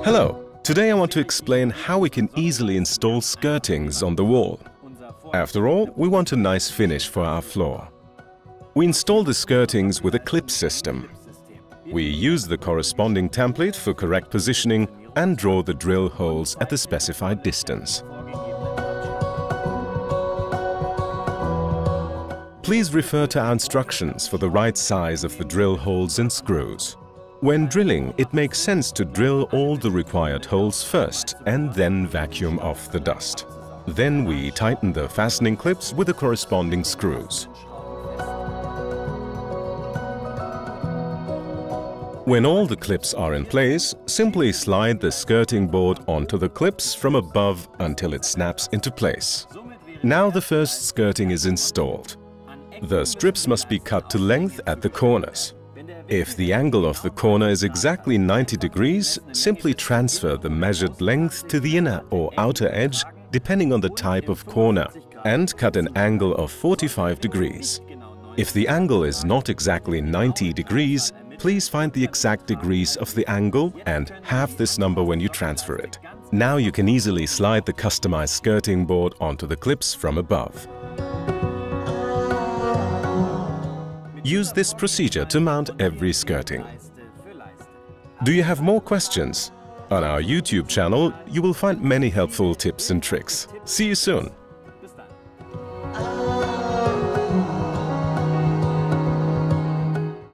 Hello, today I want to explain how we can easily install skirtings on the wall. After all, we want a nice finish for our floor. We install the skirtings with a clip system. We use the corresponding template for correct positioning and draw the drill holes at the specified distance. Please refer to our instructions for the right size of the drill holes and screws. When drilling, it makes sense to drill all the required holes first and then vacuum off the dust. Then we tighten the fastening clips with the corresponding screws. When all the clips are in place, simply slide the skirting board onto the clips from above until it snaps into place. Now the first skirting is installed. The strips must be cut to length at the corners. If the angle of the corner is exactly 90 degrees, simply transfer the measured length to the inner or outer edge depending on the type of corner and cut an angle of 45 degrees. If the angle is not exactly 90 degrees, please find the exact degrees of the angle and halve this number when you transfer it. Now you can easily slide the customized skirting board onto the clips from above. Use this procedure to mount every skirting. Do you have more questions? On our YouTube channel, you will find many helpful tips and tricks. See you soon!